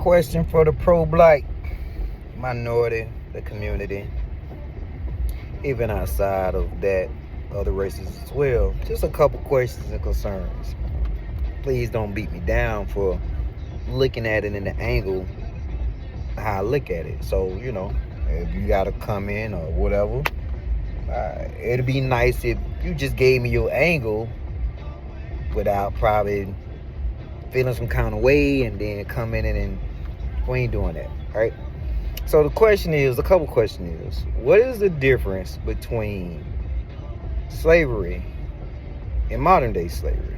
question for the pro-black minority, the community, even outside of that, other races as well. Just a couple questions and concerns. Please don't beat me down for looking at it in the angle how I look at it. So, if you got to come in or whatever, it'd be nice if you just gave me your angle without probably feeling some kind of way and then coming in and we ain't doing that, right? So the couple questions is, what is the difference between slavery and modern day slavery?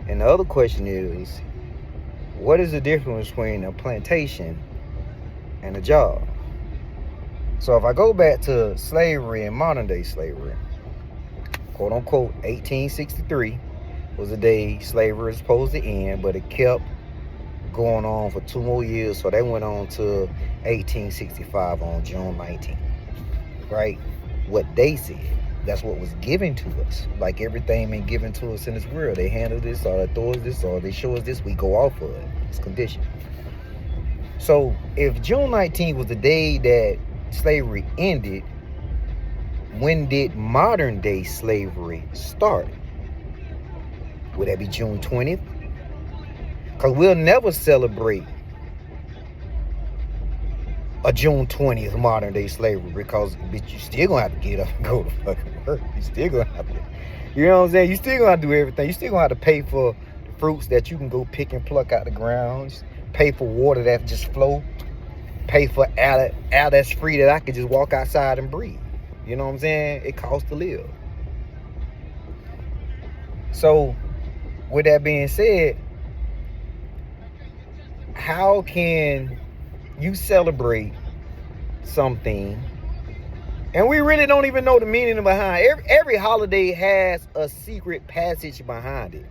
And the other question is, what is the difference between a plantation and a job? So if I go back to slavery and modern day slavery, quote unquote 1863 was the day slavery was supposed to end, but it kept going on for 2 more years, so they went on to 1865 on June 19th, right? What they said, that's what was given to us. Like everything been given to us in this world. They handle this, or they throw us this, or they show us this, we go off of it. It's conditioned. So if June 19th was the day that slavery ended, when did modern day slavery start? Would that be June 20th? Because we'll never celebrate a June 20th modern day slavery because bitch, you still gonna have to get up and go to fucking work. You still gonna have to, you know what I'm saying? You still gonna have to do everything. You still gonna have to pay for the fruits that you can go pick and pluck out the grounds, pay for water that just flow, pay for air that's free that I could just walk outside and breathe. You know what I'm saying? It costs to live. So, with that being said, how can you celebrate something and we really don't even know the meaning behind it? Every holiday has a secret passage behind it.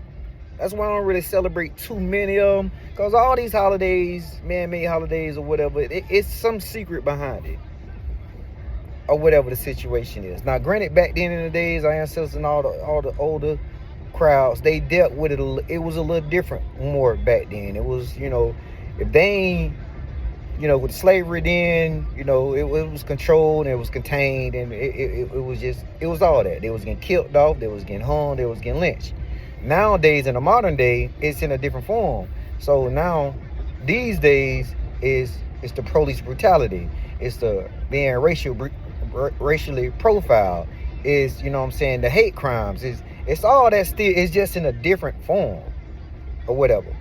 That's why I don't really celebrate too many of them, because all these holidays, man-made holidays or whatever, it's some secret behind it, or whatever the situation is. Now, granted, back then in the days, our ancestors and all the older crowds, they dealt with it. It was a little different more back then. It was, if they ain't, with slavery then, it was controlled and it was contained, and it was all that. They was getting killed off, they was getting hung, they was getting lynched. Nowadays, in the modern day, it's in a different form. So now, these days, it's the police brutality. It's the being racially profiled. It's, the hate crimes. It's all that still. It's just in a different form or whatever.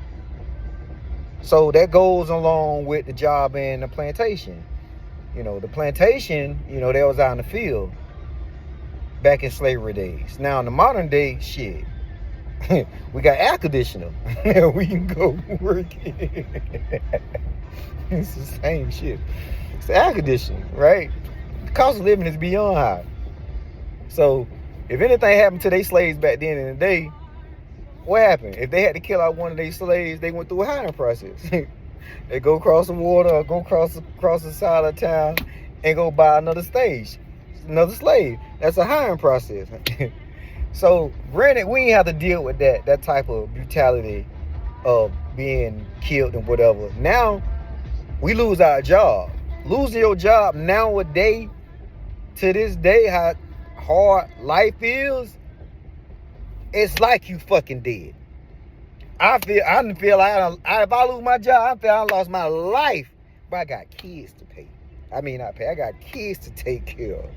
So that goes along with the job and the plantation. The plantation, they was out in the field back in slavery days. Now in the modern day, shit, we got air conditioner. We can go work. It's the same shit. It's air conditioning, right? The cost of living is beyond high. So if anything happened to their slaves back then in the day, what happened? If they had to kill out one of their slaves, they went through a hiring process. They go across the water or go across the side of town and go buy another slave. That's a hiring process. So, granted, we ain't have to deal with that type of brutality of being killed and whatever. Now, we lose our job. Losing your job nowadays, to this day, how hard life is, it's like you fucking dead. I feel like if I lose my job, I feel I lost my life. But I got kids to pay. I got kids to take care of.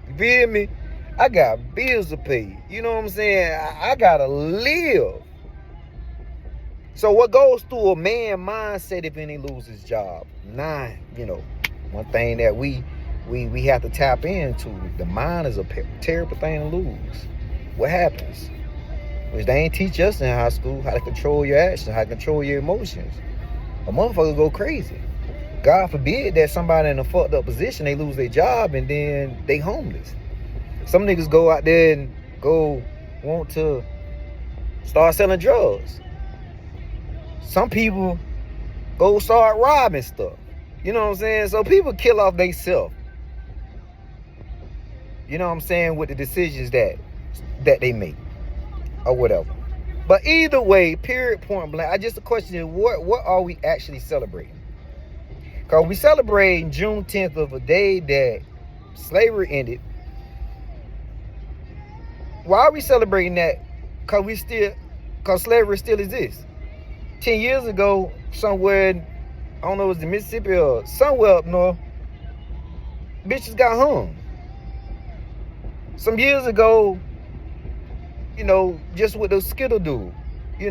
You feel me? I got bills to pay. You know what I'm saying? I gotta live. So what goes through a man's mindset if he loses his job? One thing that we have to tap into, the mind is a terrible thing to lose. What happens? Which they ain't teach us in high school how to control your actions, how to control your emotions. A motherfucker go crazy. God forbid that somebody in a fucked up position, they lose their job and then they homeless. Some niggas go out there and want to start selling drugs. Some people go start robbing stuff. You know what I'm saying? So people kill off they self. You know what I'm saying? With the decisions that they make or whatever. But either way, period, point blank, I just the question is, what are we actually celebrating? Because we celebrating June 10th of a day that slavery ended. Why are we celebrating that? Because slavery still exists. 10 years ago, somewhere, I don't know, it was the Mississippi or somewhere up north, bitches got hung. Some years ago, just with those Skittle dude,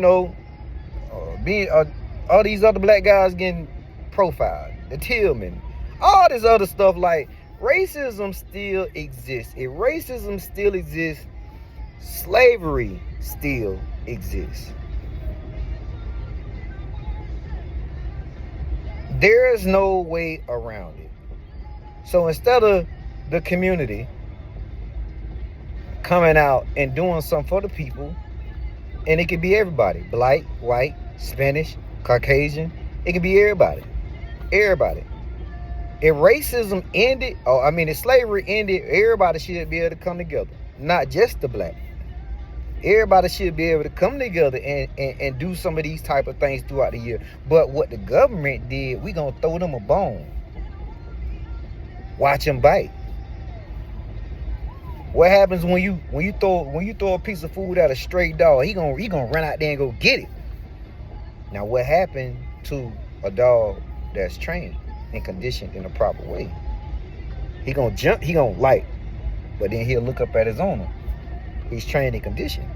all these other black guys getting profiled, the Tillman, all this other stuff. Like, racism still exists. If racism still exists, slavery still exists. There is no way around it. So instead of the community coming out and doing something for the people, and it could be everybody, black, white, Spanish, Caucasian, it could be everybody. Everybody. If racism ended, if slavery ended, everybody should be able to come together. Not just the black. Everybody should be able to come together and do some of these type of things throughout the year. But what the government did, we gonna throw them a bone. Watch them bite. What happens when you throw a piece of food at a stray dog? He gonna run out there and go get it. Now what happened to a dog that's trained and conditioned in a proper way? He gonna jump, he gonna like, but then he'll look up at his owner. He's trained and conditioned.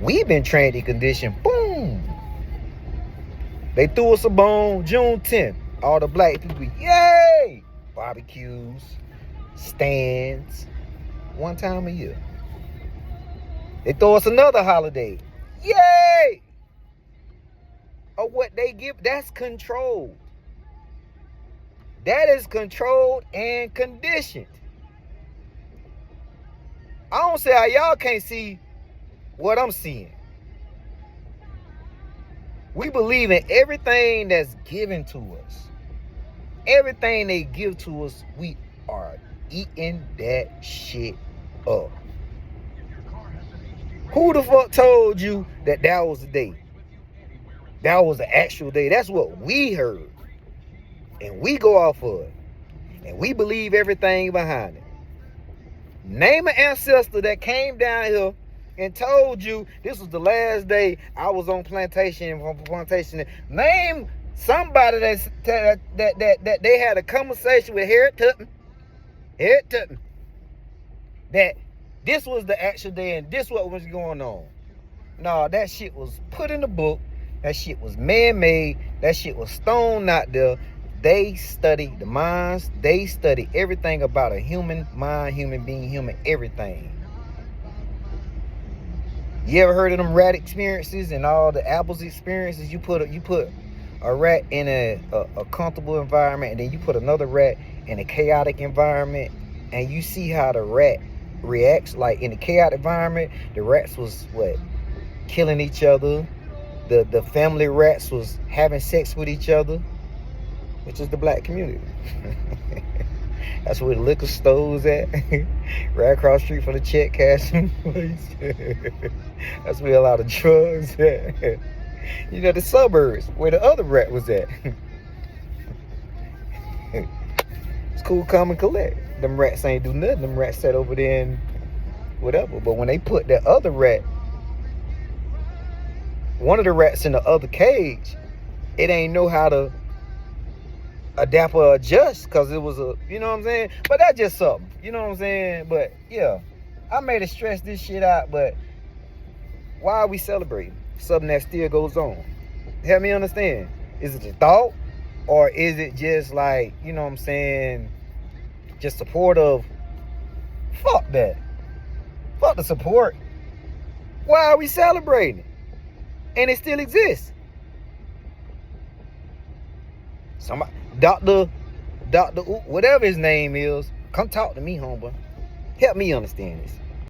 We've been trained and conditioned. Boom. They threw us a bone June 10th. All the black people, yay! Barbecues, stands, one time a year. They throw us another holiday. Yay! Or what they give, that's controlled. That is controlled and conditioned. I don't say how y'all can't see what I'm seeing. We believe in everything that's given to us. Everything they give to us, we are eating that shit up. Who the fuck told you that was the day? That was the actual day. That's what we heard. And we go off of it. And we believe everything behind it. Name an ancestor that came down here and told you this was the last day I was on plantation. Name somebody that they had a conversation with Harriet Tubman, that this was the actual day and this what was going on. No, that shit was put in the book. That shit was man-made. That shit was thrown out there. They study the minds. They study everything about a human mind, human being, human everything. You ever heard of them rat experiences and all the apples experiences? You put a rat in a comfortable environment, and then you put another rat in a chaotic environment, and you see how the rat reacts. Like in the chaotic environment, the rats was killing each other. The family rats was having sex with each other, which is the black community. That's where the liquor stores at. Right across the street from the check cashing place. That's where a lot of drugs at. The suburbs where the other rat was at. It's cool, come and collect. Them rats ain't do nothing. Them rats sat over there and whatever. But when they put that other rat, one of the rats in the other cage, it ain't know how to adapt or adjust, because it was a, you know what I'm saying? But that's just something, you know what I'm saying? But yeah, I made to stress this shit out. But why are we celebrating something that still goes on? Help me understand. Is it a thought, or is it just like, you know what I'm saying, just support of, fuck that, fuck the support. Why are we celebrating it? And it still exists. Somebody, Dr. Whatever his name is, come talk to me, homeboy. Help me understand this.